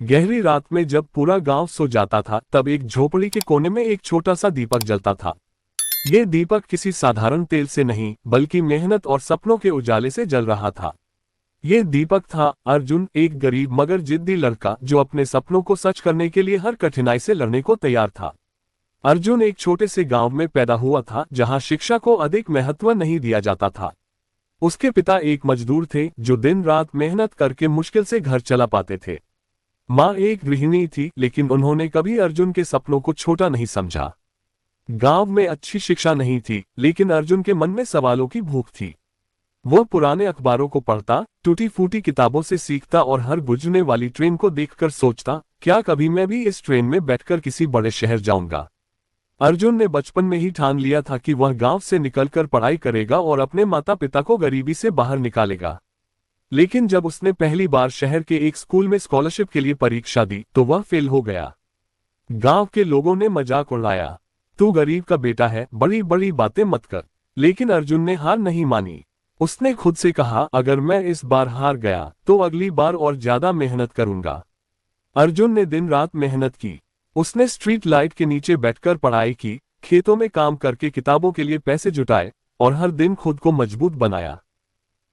गहरी रात में जब पूरा गांव सो जाता था, तब एक झोपड़ी के कोने में एक छोटा सा दीपक जलता था। ये दीपक किसी साधारण तेल से नहीं, बल्कि मेहनत और सपनों के उजाले से जल रहा था। ये दीपक था अर्जुन, एक गरीब मगर जिद्दी लड़का जो अपने सपनों को सच करने के लिए हर कठिनाई से लड़ने को तैयार था। अर्जुन एक छोटे से गांव में पैदा हुआ था, जहां शिक्षा को अधिक महत्व नहीं दिया जाता था। उसके पिता एक मजदूर थे जो दिन रात मेहनत करके मुश्किल से घर चला पाते थे। माँ एक गृहिणी थी, लेकिन उन्होंने कभी अर्जुन के सपनों को छोटा नहीं समझा। गांव में अच्छी शिक्षा नहीं थी, लेकिन अर्जुन के मन में सवालों की भूख थी। वह पुराने अखबारों को पढ़ता, टूटी फूटी किताबों से सीखता और हर गुजरने वाली ट्रेन को देखकर सोचता, क्या कभी मैं भी इस ट्रेन में बैठकर किसी बड़े शहर जाऊंगा। अर्जुन ने बचपन में ही ठान लिया था कि वह गांव से निकलकर पढ़ाई करेगा और अपने माता पिता को गरीबी से बाहर निकालेगा। लेकिन जब उसने पहली बार शहर के एक स्कूल में स्कॉलरशिप के लिए परीक्षा दी, तो वह फेल हो गया। गांव के लोगों ने मजाक उड़ाया, तू गरीब का बेटा है, बड़ी बड़ी बातें मत कर। लेकिन अर्जुन ने हार नहीं मानी। उसने खुद से कहा, अगर मैं इस बार हार गया तो अगली बार और ज्यादा मेहनत करूंगा। अर्जुन ने दिन रात मेहनत की। उसने स्ट्रीट लाइट के नीचे बैठकर पढ़ाई की, खेतों में काम करके किताबों के लिए पैसे जुटाए और हर दिन खुद को मजबूत बनाया।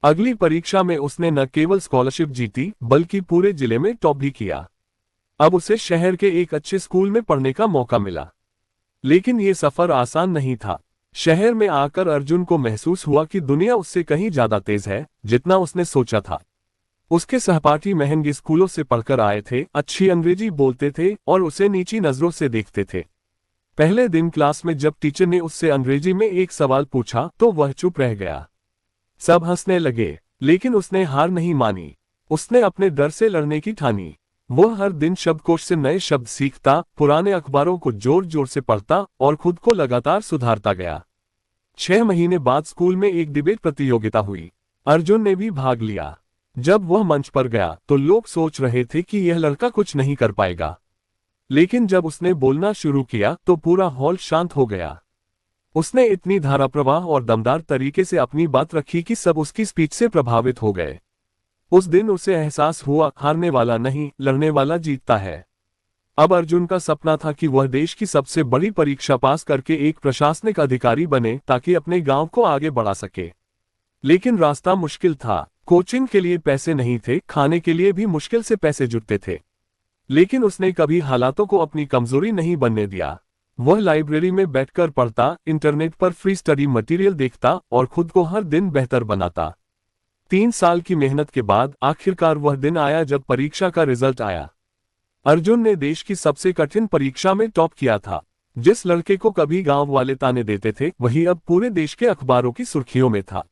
अगली परीक्षा में उसने न केवल स्कॉलरशिप जीती, बल्कि पूरे जिले में टॉप भी किया। अब उसे शहर के एक अच्छे स्कूल में पढ़ने का मौका मिला। लेकिन ये सफर आसान नहीं था। शहर में आकर अर्जुन को महसूस हुआ कि दुनिया उससे कहीं ज्यादा तेज है, जितना उसने सोचा था। उसके सहपाठी महंगे स्कूलों से पढ़कर आए थे, अच्छी अंग्रेजी बोलते थे और उसे नीची नजरों से देखते थे। पहले दिन क्लास में जब टीचर ने उससे अंग्रेजी में एक सवाल पूछा तो वह चुप रह गया। सब हंसने लगे, लेकिन उसने हार नहीं मानी। उसने अपने डर से लड़ने की ठानी। वह हर दिन शब्दकोश से नए शब्द सीखता, पुराने अखबारों को जोर जोर से पढ़ता और खुद को लगातार सुधारता गया। 6 महीने बाद स्कूल में एक डिबेट प्रतियोगिता हुई। अर्जुन ने भी भाग लिया। जब वह मंच पर गया तो लोग सोच रहे थे कि यह लड़का कुछ नहीं कर पाएगा। लेकिन जब उसने बोलना शुरू किया तो पूरा हॉल शांत हो गया। उसने इतनी धाराप्रवाह और दमदार तरीके से अपनी बात रखी कि सब उसकी स्पीच से प्रभावित हो गए। उस दिन उसे एहसास हुआ, हारने वाला नहीं, लड़ने वाला जीतता है। अब अर्जुन का सपना था कि वह देश की सबसे बड़ी परीक्षा पास करके एक प्रशासनिक अधिकारी बने, ताकि अपने गांव को आगे बढ़ा सके। लेकिन रास्ता मुश्किल था। कोचिंग के लिए पैसे नहीं थे, खाने के लिए भी मुश्किल से पैसे जुटते थे। लेकिन उसने कभी हालातों को अपनी कमजोरी नहीं बनने दिया। वह लाइब्रेरी में बैठकर पढ़ता, इंटरनेट पर फ्री स्टडी मटेरियल देखता और खुद को हर दिन बेहतर बनाता। 3 साल की मेहनत के बाद आखिरकार वह दिन आया जब परीक्षा का रिजल्ट आया। अर्जुन ने देश की सबसे कठिन परीक्षा में टॉप किया था। जिस लड़के को कभी गांव वाले ताने देते थे, वही अब पूरे देश के अखबारों की सुर्खियों में था।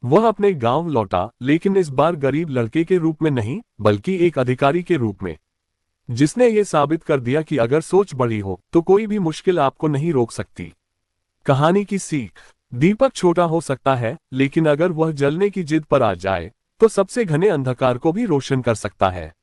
वह अपने गांव लौटा, लेकिन इस बार गरीब लड़के के रूप में नहीं, बल्कि एक अधिकारी के रूप में, जिसने ये साबित कर दिया कि अगर सोच बड़ी हो तो कोई भी मुश्किल आपको नहीं रोक सकती। कहानी की सीख, दीपक छोटा हो सकता है, लेकिन अगर वह जलने की जिद पर आ जाए तो सबसे घने अंधकार को भी रोशन कर सकता है।